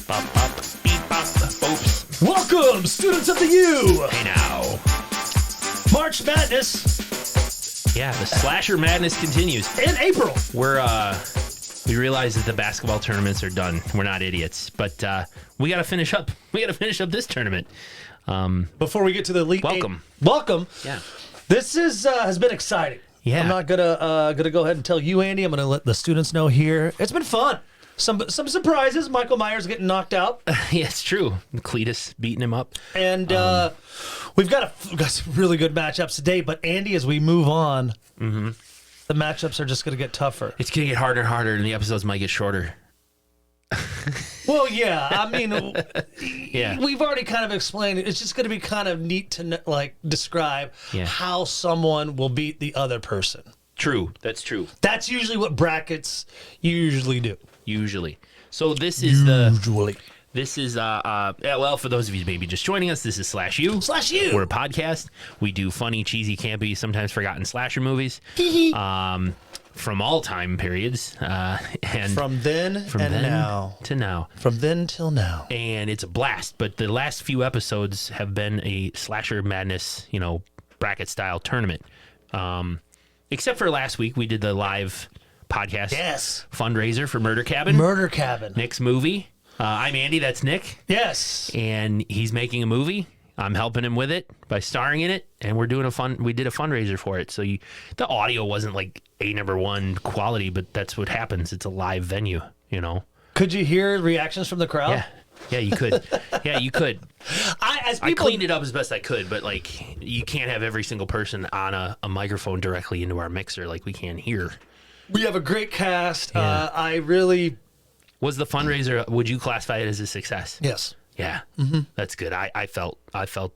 Bop, bop, beep, bop, boops. Welcome, students of the U! Hey now. March Madness Yeah, the slasher madness continues. in April. We realize that the basketball tournaments are done. We're not idiots, but we got to finish up. We got to finish up this tournament. Before we get to the Elite Welcome. Eight, welcome. Yeah. This has been exciting. Yeah. I'm not gonna go ahead and tell you, Andy. I'm gonna let the students know here. It's been fun. Some surprises. Michael Myers getting knocked out, Yeah, it's true. Cletus beating him up. and we've got some really good matchups today. But Andy, as we move on, the matchups are just gonna get tougher. It's going to get harder and harder, and the episodes might get shorter. Well, yeah. I mean, Yeah. we've already kind of explained it. It's just going to be kind of neat to describe Yeah. how someone will beat the other person. True. That's true. That's usually what brackets usually do. Usually. So this is Usually. well, for those of you maybe just joining us, this is Slash U. Slash U. We're a podcast. We do funny, cheesy, campy, sometimes forgotten slasher movies. From all time periods. And From then now. to now. From then till now. And it's a blast. But the last few episodes have been a slasher madness, bracket style tournament. Except for last week, we did the live podcast Yes. fundraiser for Murder Cabin. Murder Cabin. Nick's movie. I'm Andy, that's Nick. Yes. And he's making a movie. I'm helping him with it by starring in it, and we did a fundraiser for it. So the audio wasn't like #1 quality, but that's what happens. It's a live venue, Could you hear reactions from the crowd? Yeah, you could. Yeah, you could. I I cleaned it up as best I could, but you can't have every single person on a microphone directly into our mixer like we can here. We have a great cast. Yeah. I really. Was the fundraiser? Would you classify it as a success? Yes. Yeah, that's good. I felt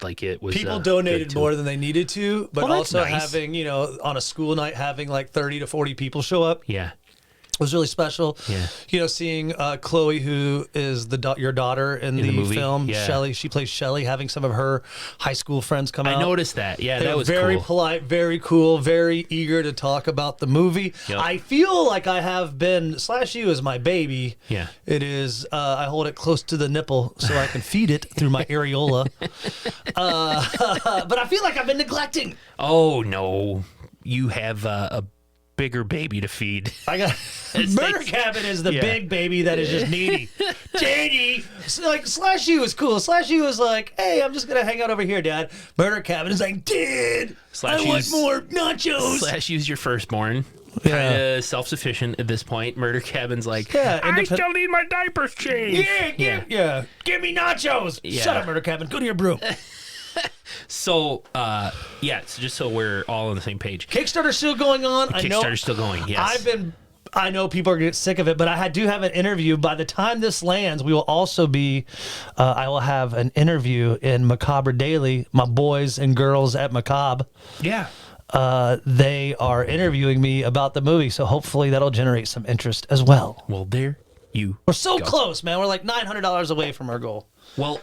like it was. People good donated too. more than they needed to, but Oh, that's also nice. having, on a school night, having like 30 to 40 people show up Yeah. was really special. Yeah. Seeing Chloe, who is your daughter in the movie? film, Yeah. Shelly, she plays Shelly, having some of her high school friends come out. I noticed that. Yeah, They that were was very cool. polite, very cool, very eager to talk about the movie. Yep. I feel like I have been, Slash U is my baby. Yeah. It is, I hold it close to the nipple so I can feed it through my areola. But I feel like I've been neglecting. Oh no, you have a bigger baby to feed. I got Murder Cabin is the Yeah. big baby that is just needy. Needy. So, Slash U is cool. Slash U is like, hey, I'm just gonna hang out over here, Dad. Murder Cabin is like, Dad, Slash I want U's- more nachos. Slash use your firstborn. Yeah. Kind of self-sufficient at this point. Murder Cabin's like, Yeah, I still need my diapers changed. Yeah. Give me nachos. Yeah. Shut up, Murder Cabin. Go to your broom. So, so just so we're all on the same page. Kickstarter's still going on. I know. Kickstarter's still going. Yes. I know people are getting sick of it, but I do have an interview. By the time this lands, we will also be, I will have an interview in Macabre Daily, my boys and girls at Macabre. Yeah. They are interviewing me about the movie, so hopefully that'll generate some interest as well. Well, there you We're so go. close, man. We're like $900 away from our goal. Well,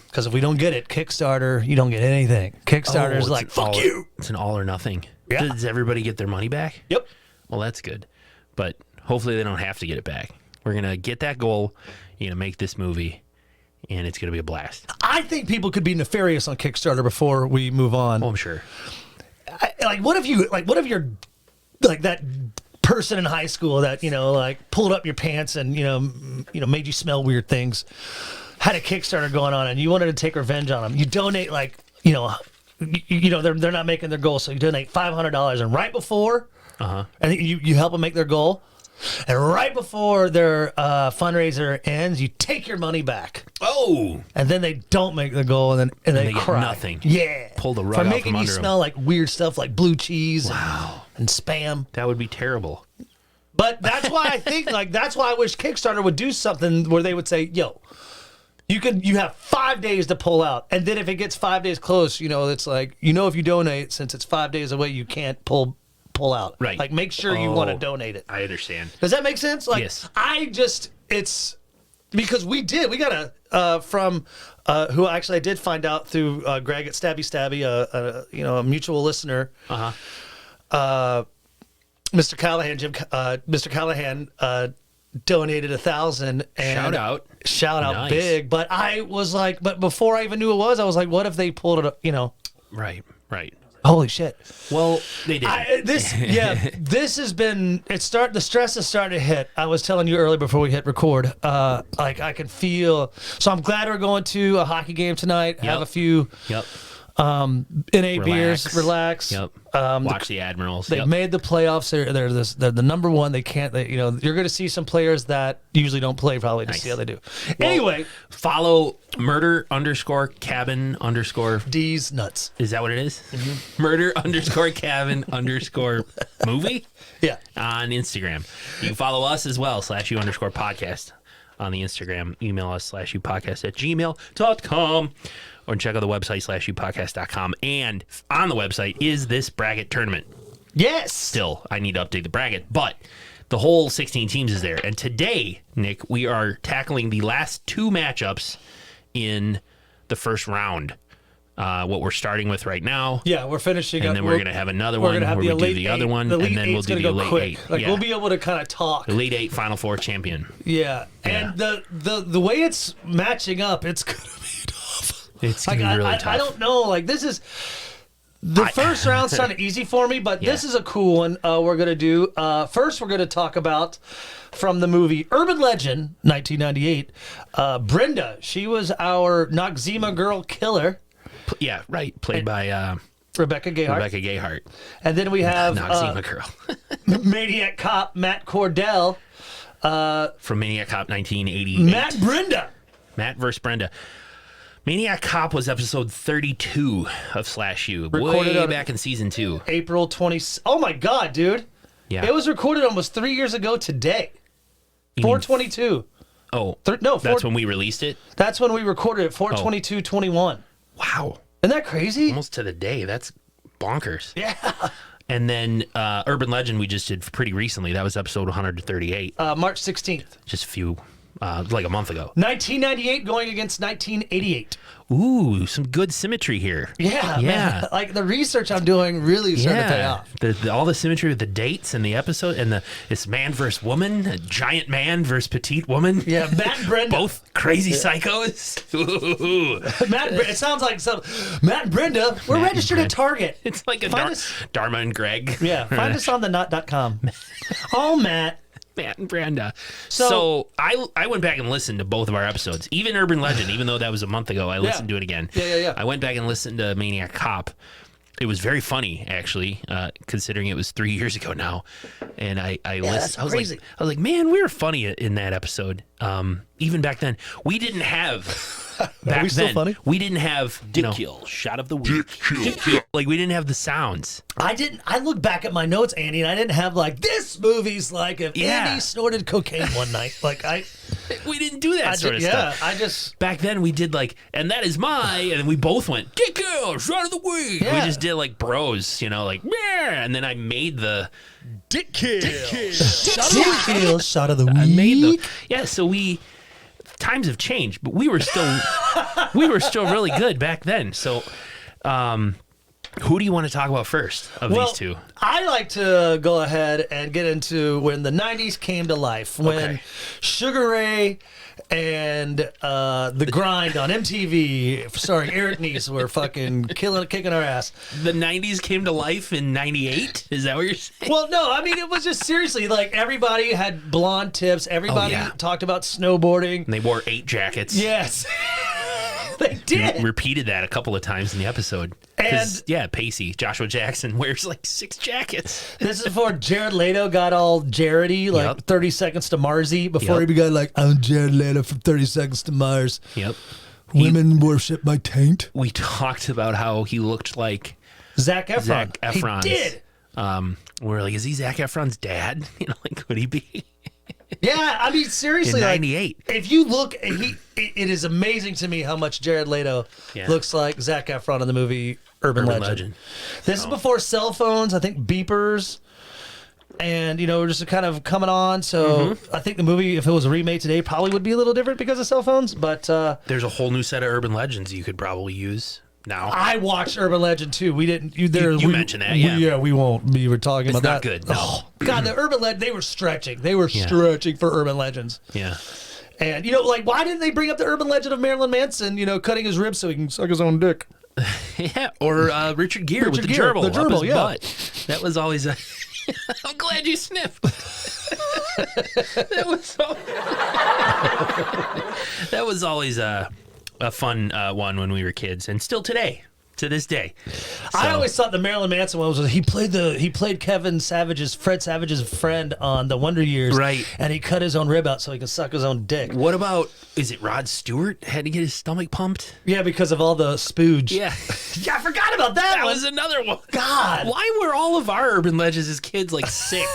Because if we don't get it, Kickstarter, you don't get anything. Kickstarter's it's like, an fuck all- you. It's an all or nothing. Yeah. Does everybody get their money back? Yep. Well, that's good. But hopefully they don't have to get it back. We're going to get that goal, make this movie, and it's going to be a blast. I think people could be nefarious on Kickstarter before we move on. Oh, I'm sure. What if you're like that person in high school that pulled up your pants and made you smell weird things, had a Kickstarter going on, and you wanted to take revenge on them. You donate they're not making their goal, so you donate $500, and right before, and you help them make their goal. And right before their fundraiser ends, you take your money back. Oh, And then they don't make the goal, and then they get cry. nothing. Yeah, Pull the rug for out making from you under 'em. smell like weird stuff like blue cheese and spam. that would be terrible. But that's why I think that's why I wish Kickstarter would do something where they would say, "Yo, you have 5 days to pull out, and then if it gets 5 days close, it's like if you donate, since it's 5 days away, you can't pull out. Right. Like make sure you want to Oh. donate it. I understand. Does that make sense? Like, Yes. it's because we got a from who actually I did find out through Greg at Stabby Stabby, a mutual listener. Mr. Callahan, Mr. Callahan donated 1,000. Shout out Nice. big. But I was like, but before I even knew it was, I was like, what if they pulled it up, Right. holy shit. Well, they did. This has been, the stress is starting to hit. I was telling you earlier before we hit record, like I can feel, so I'm glad we're going to a hockey game tonight, have a few NA beers, relax. Yep. Watch the Admirals. They made the playoffs. They're the number one. They can't. You're going to see some players that usually don't play probably to see how they do. Well, anyway, follow murder_cabin_ D's nuts. Is that what it is? Mm-hmm. Murder_cabin_movie. Yeah. On Instagram. You can follow us as well /u_podcast on the Instagram. Email us /upodcast@gmail.com. Or check out the website /upodcast.com. And on the website is this bracket tournament. Yes. Still, I need to update the bracket, but the whole 16 teams is there. And today, Nick, we are tackling the last 2 matchups in the first round. What we're starting with right now. Yeah, we're finishing and up. And then we're going to have another one where we do the other one. And then we'll do the Elite 8. Like, we'll be able to kind of talk. Elite 8 Final Four champion. Yeah. And the way it's matching up, it's going to be tough. It's going to be really tough. I don't know. Like, this is... The first round's kind of easy for me, but this is a cool one we're going to do. First, we're going to talk about, from the movie Urban Legend, 1998, Brenda. She was our Noxzema girl killer. Yeah, right. Played by Rebecca Gayheart. And then we have Noxzema girl. Maniac Cop, Matt Cordell. From Maniac Cop 1988. Matt versus Brenda. Maniac Cop was episode 32 of /U. Way back in season 2. April 20. Oh my God, dude. Yeah. It was recorded almost 3 years ago today. 4/22. Oh. No, that's when we released it? That's when we recorded it, 4/22/21. Wow. Isn't that crazy? Almost to the day. That's bonkers. Yeah. And then Urban Legend we just did pretty recently. That was episode 138. March 16th. Just a few, like a month ago. 1998 going against 1988. Ooh, some good symmetry here. Yeah, man. Like the research I'm doing really starting to pay off. All the symmetry with the dates and the episode and this man versus woman, a giant man versus petite woman. Yeah, Matt and Brenda. Both crazy psychos. It sounds like Matt and Brenda, we're registered at Target. It's like Dharma and Greg. Yeah, find us on the not.com. Oh, Matt and Brenda. So I went back and listened to both of our episodes. Even Urban Legend, even though that was a month ago, I listened to it again. Yeah. I went back and listened to Maniac Cop. It was very funny, actually, considering it was 3 years ago now. And I listened. I was like, man, we were funny in that episode. Even back then, we didn't have. Are we still funny? We didn't have Kill shot of the week. Like we didn't have the sounds. I look back at my notes, Andy, and I didn't have like this movie's like if Andy snorted cocaine one night. Like we didn't do that sort of stuff. I just back then we did like, and that is and we both went Dick Kill shot of the week. Yeah. We just did like bros, like yeah, and then I made the Dick Kill shot of the week. I made so times have changed, but we were still really good back then. So who do you want to talk about first of these two? I like to go ahead and get into when the 90s came to life, when Sugar Ray and The Grind on MTV starring Eric Nies were fucking kicking our ass. The 90s came to life in 98? Is that what you're saying? Well, no, I mean, it was just seriously, like, everybody had blonde tips. Everybody talked about snowboarding. And they wore 8 jackets. Yes. They did. We repeated that a couple of times in the episode. And Pacey, Joshua Jackson wears like 6 jackets. This is before Jared Leto got all Jared-y, like 30 Seconds to Marsy, before he began like, I'm Jared Leto from 30 Seconds to Mars. Yep. Women worship my taint. We talked about how he looked like Zac Efron. He did. We're like, is he Zac Efron's dad? Like, could he be? Yeah, I mean, seriously, in 98. Like, if you look, it is amazing to me how much Jared Leto looks like Zac Efron in the movie Urban Legend. This is before cell phones, I think beepers, and, we're just kind of coming on, so I think the movie, if it was remade today, probably would be a little different because of cell phones, but... There's a whole new set of urban legends you could probably use now. I watched Urban Legend too. We didn't. You mentioned that, yeah. We won't. We were talking It's about not that. good, no. Oh, God, the Urban Legend. They were stretching. They were stretching for Urban Legends. Yeah. And like, why didn't they bring up the Urban Legend of Marilyn Manson? Cutting his ribs so he can suck his own dick. Yeah, or Richard Gere with the gerbil. The gerbil, up his yeah. butt. That was always a... I'm glad you sniffed. That was always a fun one when we were kids, and still today, to this day. So, I always thought the Marilyn Manson one was he played Fred Savage's friend on The Wonder Years, right? And he cut his own rib out so he could suck his own dick. What about, is it Rod Stewart had to get his stomach pumped? Yeah, because of all the spooge. Yeah, yeah, I forgot about that. That was another one. God, why were all of our urban legends as kids like sick?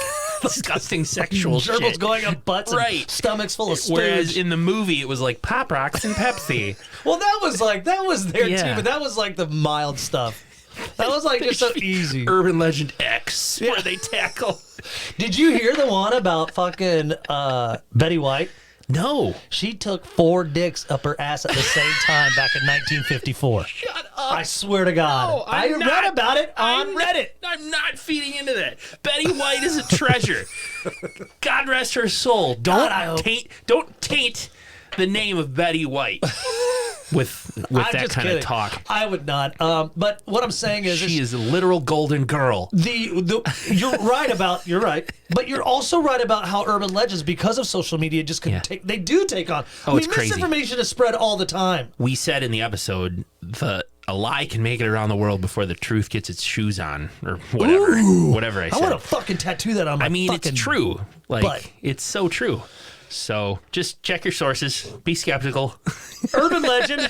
Disgusting sexual gerbils shit. going up butts, right? And stomachs full of spooge. Whereas in the movie, it was like Pop Rocks and Pepsi. Well, that was there Yeah. too, but that was like the mild stuff. That was like just so easy. Urban Legend X, where they tackle. Did you hear the one about fucking Betty White? No. She took 4 dicks up her ass at the same time back in 1954. Shut up. I swear to God. No, I read about it on Reddit. I'm not feeding into that. Betty White is a treasure. God rest her soul. Don't taint the name of Betty White with that just kind kidding. of talk. I would not. But what I'm saying is, She is a literal golden girl. you're right, but you're also right about how urban legends, because of social media, just can take on. It's crazy. Misinformation is spread all the time. We said in the episode a lie can make it around the world before the truth gets its shoes on, or whatever. Ooh, whatever I said. I want to fucking tattoo that on my it's true. butt. It's so true. So just check your sources. Be skeptical. Urban legend.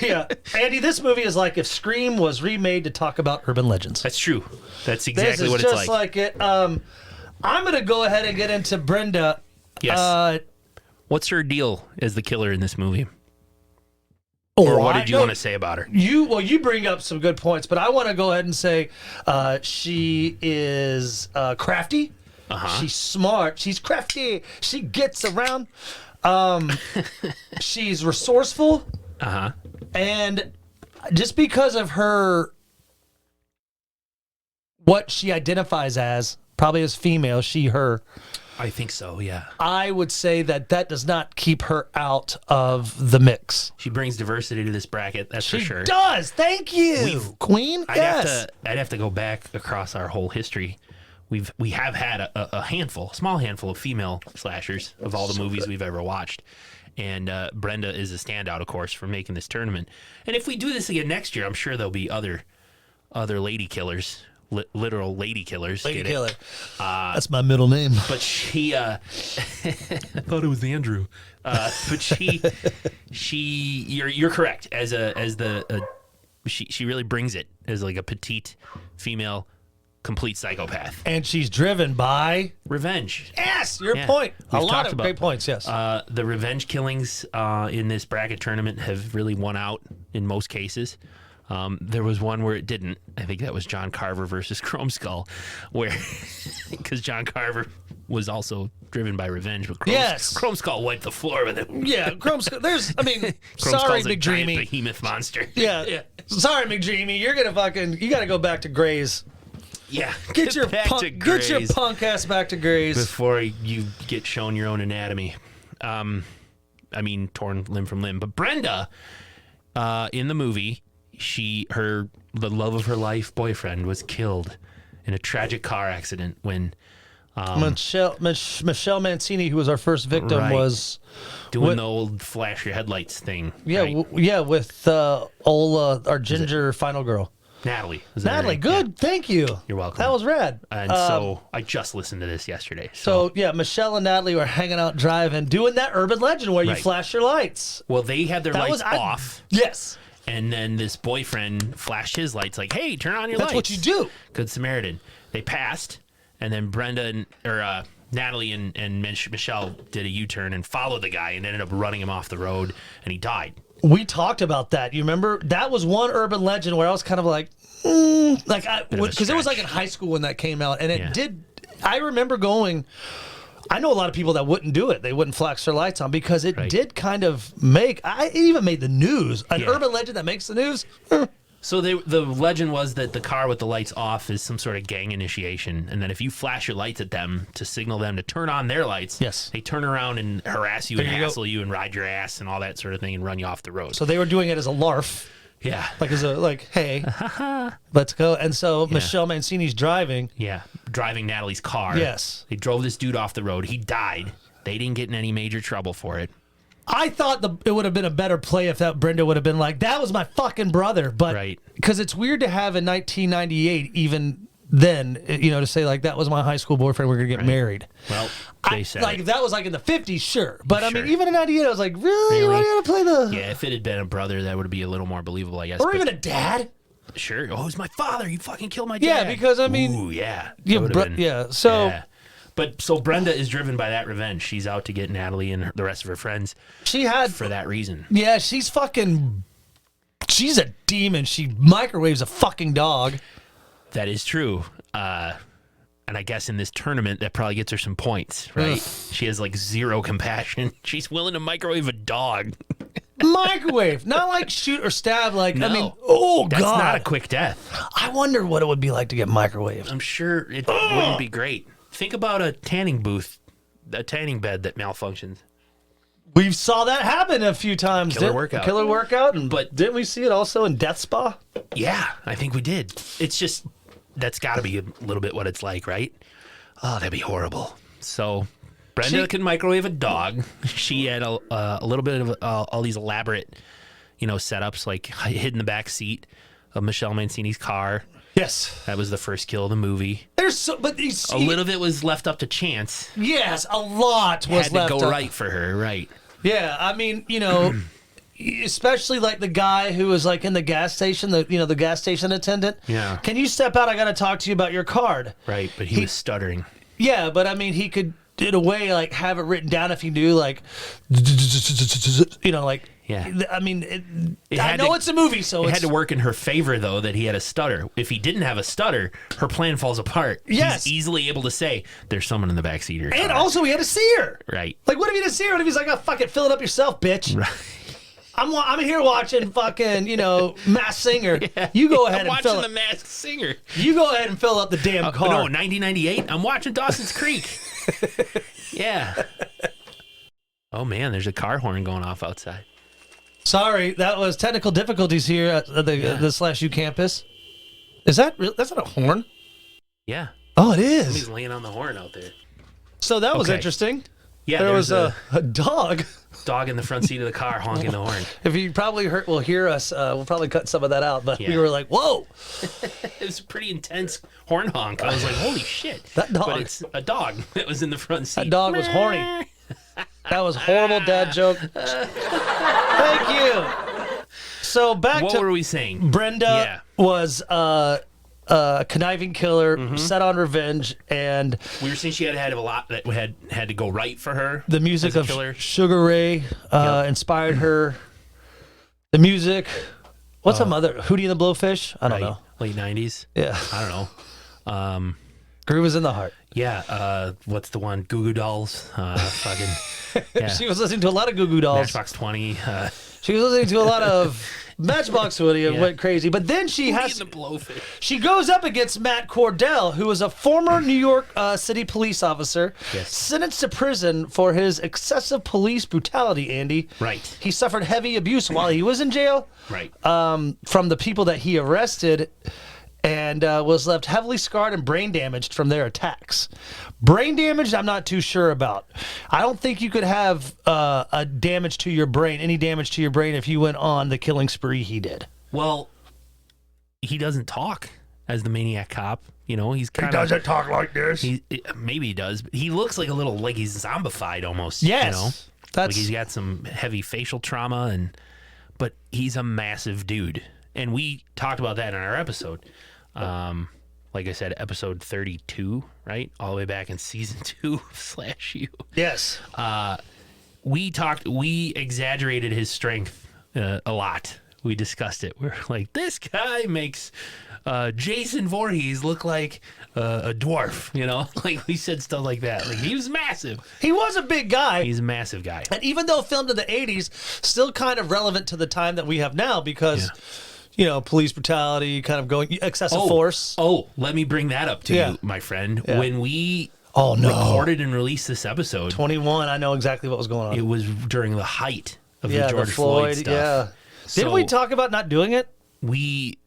Yeah. Andy, this movie is like if Scream was remade to talk about urban legends. That's true. That's exactly what it's it's just like. it. I'm going to go ahead and get into Brenda. Yes. What's her deal as the killer in this movie? Or what did you want to say about her? You bring up some good points, but I want to go ahead and say she is crafty. She's smart. She's crafty. She gets around. She's resourceful. And just because of her, what she identifies as, probably as female, she, her. I think so, yeah. I would say that does not keep her out of the mix. She brings diversity to this bracket, that's for sure. She does. Thank you, Queen. Yes. I'd have to go back across our whole history. We have had a small handful of female slashers of all the movies we've ever watched. And Brenda is a standout, of course, for making this tournament. And if we do this again next year, I'm sure there'll be other lady killers, literal lady killers. Lady killer. That's my middle name. But she, I thought it was Andrew. But you're correct. She really brings it as like a petite female, complete psychopath. And she's driven by revenge. Yes, your point. We've a lot of about, great points, yes. The revenge killings in this bracket tournament have really won out in most cases. There was one where it didn't. I think that was John Carver versus Chrome Skull, where because John Carver was also driven by revenge, but Chrome Skull wiped the floor with him. Yeah, Chrome Skull. Sorry, Skull's a giant McDreamy. behemoth monster. Yeah. Sorry, McDreamy. You're gonna you gotta go back to Gray's. Yeah, get your punk ass back to Gray's before you get shown your own anatomy. Torn limb from limb. But Brenda, in the movie, the love of her life boyfriend was killed in a tragic car accident when Michelle Mancini, who was our first victim, was doing the old flash your headlights thing. Yeah, with our ginger final girl. Natalie. Natalie, good. Yeah. Thank you. You're welcome. That was rad. And so I just listened to this yesterday. So yeah, Michelle and Natalie were hanging out driving, doing that urban legend where you flash your lights. Well, they had their lights off. Yes. And then this boyfriend flashed his lights like, hey, turn on your lights. That's what you do. Good Samaritan. They passed, and then Natalie and Michelle did a U-turn and followed the guy and ended up running him off the road, and he died. We talked about that. You remember? That was one urban legend where I was kind of like, because it was like in high school when that came out, and it did. I remember going. I know a lot of people that wouldn't do it. They wouldn't flash their lights on because it did kind of make. It even made the news. An urban legend that makes the news. So the legend was that the car with the lights off is some sort of gang initiation, and that if you flash your lights at them to signal them to turn on their lights, Yes. they turn around and harass you and There you go. hassle you and ride your ass and all that sort of thing and run you off the road. So they were doing it as a larf. Yeah. Hey, let's go. And so Michelle Mancini's driving. Yeah. Driving Natalie's car. Yes. They drove this dude off the road. He died. They didn't get in any major trouble for it. I thought it would have been a better play if that Brenda would have been like, that was my fucking brother. But Right. because it's weird to have in 1998, even then, to say like, that was my high school boyfriend. We're going to get married. Well, they said Like, it. if that was like in the 50s, sure. But I Sure. mean, even in 98, I was like, really? Really? Why do you got to play the. Yeah, if it had been a brother, that would be a little more believable, I guess. Or but even a dad? sure. Oh, it's my father. You fucking killed my dad. Yeah, because I mean. Ooh, yeah. Yeah, That would've been- so. Yeah. But so Brenda is driven by that revenge. She's out to get Natalie and the rest of her friends She had. for that reason. Yeah, she's a demon. She microwaves a fucking dog. That is true. And I guess in this tournament, that probably gets her some points, right? She has like zero compassion. She's willing to microwave a dog. Microwave, not like shoot or stab. Like, No. I mean, oh That's God. not a quick death. I wonder what it would be like to get microwaved. I'm sure it wouldn't be great. Think about a tanning booth, a tanning bed that malfunctions. We saw that happen a few times. Killer workout. Killer workout. But- didn't we see it also in Death Spa? Yeah, I think we did. It's just, that's got to be a little bit what it's like, right? Oh, that'd be horrible. So Brenda can microwave a dog. She had a little bit of all these elaborate, setups, like hid in the back seat of Michelle Mancini's car. Yes. That was the first kill of the movie. There's so, but these. A little bit was left up to chance. Yes, a lot was Had left to go up. right for her, right? Yeah, I mean, especially like the guy who was like in the gas station, the gas station attendant. Yeah. Can you step out? I got to talk to you about your card. Right, but he was stuttering. Yeah, but I mean, he could, in a way, like have it written down if he knew, like, like. Yeah. I mean, I had know to- it's a movie, so It it's had to work in her favor, though, that he had a stutter. If he didn't have a stutter, her plan falls apart. Yes. He's easily able to say, there's someone in the backseat of your and car. also he had to see her. Right. Like, what if he didn't see her? What if he's like, oh, fuck it, fill it up yourself, bitch. Right. I'm here watching fucking, Masked Singer. You go ahead I'm and watching fill The it. Masked Singer. You go ahead and fill up the damn car. No, 1998. I'm watching Dawson's Creek. Yeah. Oh, man, there's a car horn going off outside. Sorry, that was technical difficulties here at the /U campus. Is that real? That's not a horn. Yeah. Oh, it Somebody's is. laying on the horn out there. So that was Okay. interesting. Yeah, There there's was a dog. dog in the front seat of the car honking the horn. If you probably will hear us, we'll probably cut some of that out. But we Yeah. were like, whoa. It was a pretty intense horn honk. I was like, holy shit. That dog. But it's a dog that was in the front seat. That dog was horny. That was horrible dad joke. Thank you. So back What to were we saying? Brenda was a conniving killer, set on revenge, and We were saying she had a lot that had to go right for her. the music as a of killer. Sugar Ray inspired her. The music. What's some other Hootie and the Blowfish? I don't know. Late 90s. Yeah, I don't know. Groove is in the heart. Yeah. What's the one? Goo Goo Dolls. Fucking. Yeah. She was listening to a lot of Goo Goo Dolls. Matchbox 20. She was listening to a lot of Matchbox Hootie and Yeah. went crazy. But then she Hootie has and the Blowfish. she goes up against Matt Cordell, who was a former New York City police officer, Yes. sentenced to prison for his excessive police brutality. Andy, Right. He suffered heavy abuse while he was in jail. Right. From the people that he arrested, and was left heavily scarred and brain damaged from their attacks. Brain damaged, I'm not too sure about. I don't think you could have a damage to your brain, any damage to your brain, if you went on the killing spree he did. Well, he doesn't talk as the Maniac Cop. He's kind of. talk like this. Maybe he does, but he looks like like he's zombified almost. Yes, Like that's he's got some heavy facial trauma, but he's a massive dude. And we talked about that in our episode. Like I said, episode 32, right? All the way back in season 2 of /U. yes. We exaggerated his strength a lot. We discussed it. We're like, this guy makes Jason Voorhees look like a dwarf, Like we said stuff like that. Like he was massive. He was a big guy. He's a massive guy. And even though filmed in the 80s, still kind of relevant to the time that we have now because police brutality, kind of going excessive force. Oh, let me bring that up to Yeah. you, my friend. Yeah. When we Oh, no. recorded and released this episode, 21, I know exactly what was going on. it was during the height of the Yeah, George the Floyd stuff. Yeah. So Didn't we talk about not doing it? we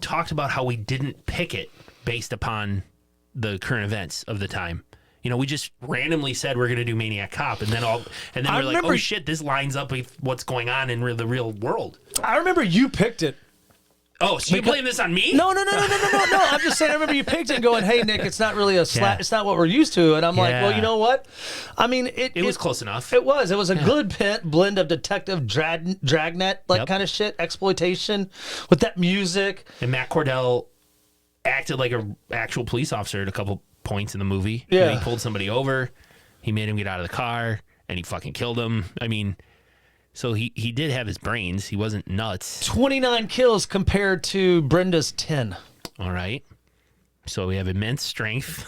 talked about how we didn't pick it based upon the current events of the time. We just randomly said we're going to do Maniac Cop, and then we're like, remember- oh shit, this lines up with what's going on in the real world. I remember you picked it. Oh, so you blame this on me? No. I'm just saying. I remember you picked it and going, "Hey, Nick, it's not really a slap. Yeah. It's not what we're used to." And I'm like, Yeah. "Well, you know what? I mean, It was close enough. It was. It was a good blend of detective dragnet Yep. kind of shit, exploitation with that music. And Matt Cordell acted like an actual police officer at a couple points in the movie. Yeah. And he pulled somebody over. He made him get out of the car, and he fucking killed him. I mean, so he did have his brains. He wasn't nuts. 29 kills compared to Brenda's 10. All right. So we have immense strength,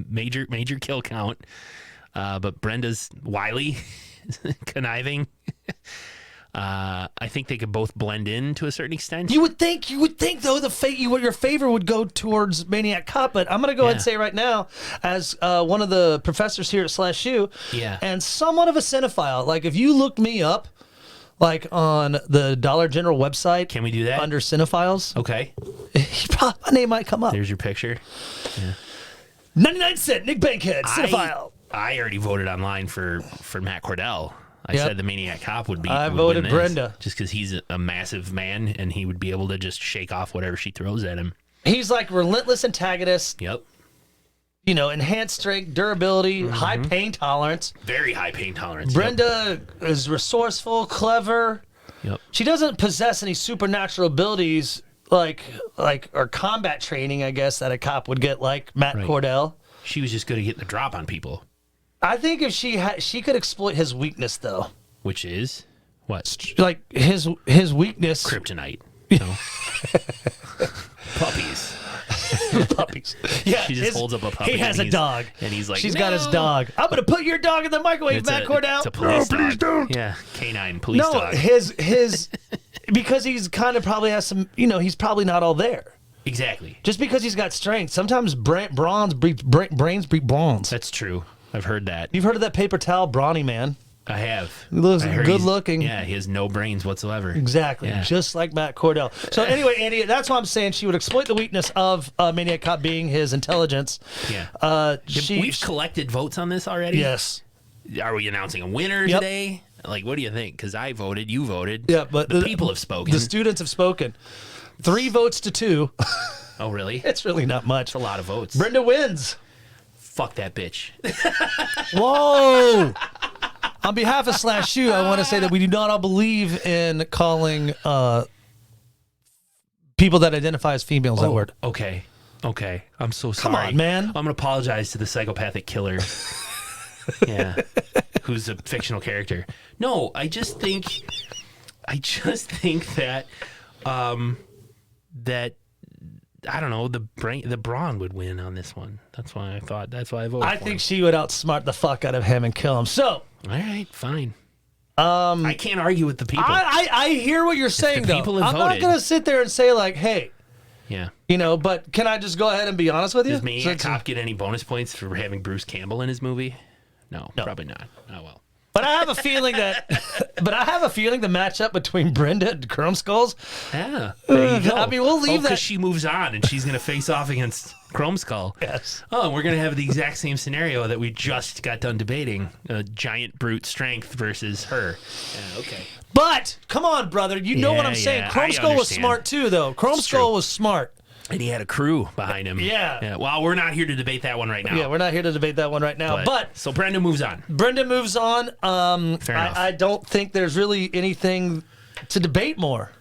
major kill count. But Brenda's wily, conniving. I think they could both blend in to a certain extent. You would think though your favor would go towards Maniac Cop, but I'm going to go ahead and say right now, as one of the professors here at /U, Yeah. and somewhat of a cinephile. Like if you looked me up, like on the Dollar General website, Can we do that? under cinephiles? Okay. My name might come up. There's your picture. 99-cent Nick Bankhead, cinephile. I already voted online for Matt Cordell. I Yep. said the Maniac Cop would be. I would voted win this, Brenda. just because he's a massive man and he would be able to just shake off whatever she throws at him. He's like relentless antagonist. Yep. Enhanced strength, durability, high pain tolerance. Very high pain tolerance. Brenda is resourceful, clever. Yep. She doesn't possess any supernatural abilities like or combat training, I guess, that a cop would get, like Matt Right. Cordell. She was just good at getting the drop on people, I think if she could exploit his weakness though, which is what? like his weakness. Kryptonite. No. Puppies. Puppies. Yeah, She just holds up a puppy. He has and a he's- dog, and he's like, she's got his "No." dog. I'm gonna put your dog in the microwave, It's Matt a, Cordell. It's a police dog. please don't. Yeah, canine police No, dog. his because he's kind of probably has some. He's probably not all there. Exactly. Just because he's got strength, sometimes brains breed bronze. That's true. I've heard that. You've heard of that paper towel brawny man? I have. He looks I heard good he's- looking. Yeah, he has no brains whatsoever. Exactly, Yeah. just like Matt Cordell. So anyway, Andy, that's why I'm saying she would exploit the weakness of Maniac Cop being his intelligence. Yeah. We've collected votes on this already. Yes. Are we announcing a winner Yep. today? Like, what do you think? Because I voted, you voted. Yeah, but the people have spoken. The students have spoken. 3 votes to 2. Oh, really? It's really not much. It's a lot of votes. Brenda wins. Fuck that bitch. Whoa! On behalf of /U, I want to say that we do not all believe in calling people that identify as females that word. Okay. I'm so Come sorry. on, man. I'm going to apologize to the psychopathic killer. Yeah. Who's a fictional character. No, I just think that that I don't know, the brawn would win on this one. That's why I voted I for think him. she would outsmart the fuck out of him and kill him. So, All right, fine. I can't argue with the people. I hear what you're saying, the though. people have I'm not voted. going to sit there and say, like, hey, Yeah. but can I just go ahead and be honest with you? Does Maniac Since- Cop get any bonus points for having Bruce Campbell in his movie? No, probably not. Oh well. But I have a feeling that, the matchup between Brenda and Chrome Skulls. Yeah. There you go. I mean, we'll leave that- because she moves on and she's going to face off against Chrome Skull. Yes. Oh, and we're going to have the exact same scenario that we just got done debating: a giant brute strength versus her. Yeah, okay. But come on, brother, you know what I'm Yeah, saying. yeah, Chrome I Skull was understand. smart too, though. Chrome Skull true. was smart. And he had a crew behind him. Yeah. Well, we're not here to debate that one right now. Yeah, we're not here to debate that one right now. But so Brenda moves on. Brenda moves on. Fair enough. I don't think there's really anything to debate more.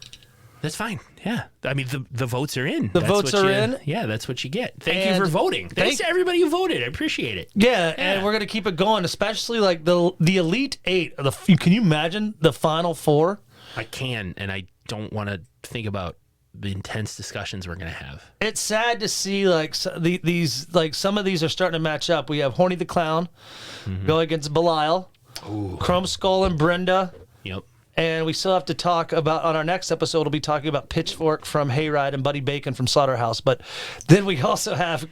That's fine. Yeah. I mean, the votes are in. The votes are in. Yeah, that's what you get. Thank you And for voting. Thanks to everybody who voted. I appreciate it. Yeah, and we're gonna keep it going, especially like the Elite Eight. Can you imagine the Final Four? I can, and I don't want to think about the intense discussions we're going to have. It's sad to see like these like some of these are starting to match up. We have Horny the Clown go against Belial, Chrome Skull and Brenda, Yep. And we still have to talk about, on our next episode, we'll be talking about Pitchfork from Hayride and Buddy Bacon from Slaughterhouse. But then we also have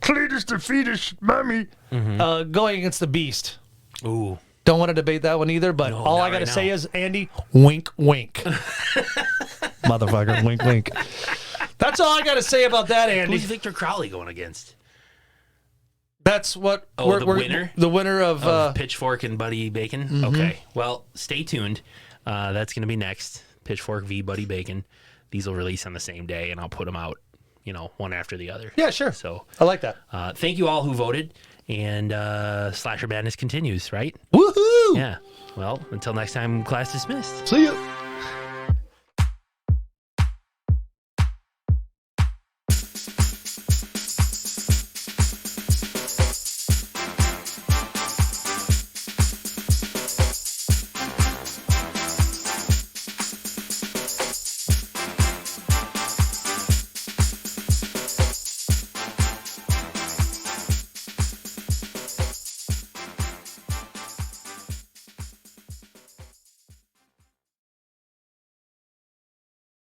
Cletus the Fetus Mummy going against the Beast. Ooh. Don't want to debate that one either, but No, all not I got to right say now. is, Andy, wink, wink. Motherfucker, wink, wink. That's all I got to say about that, Andy. Who's Victor Crowley going against? That's what Oh, the winner? The winner of Pitchfork and Buddy Bacon? Okay. Well, stay tuned. That's going to be next. Pitchfork v. Buddy Bacon. These will release on the same day, and I'll put them out, one after the other. Yeah, sure. So I like that. thank you all who voted, and Slasher Madness continues, right? Woohoo! Yeah. Well, until next time, class dismissed. See ya.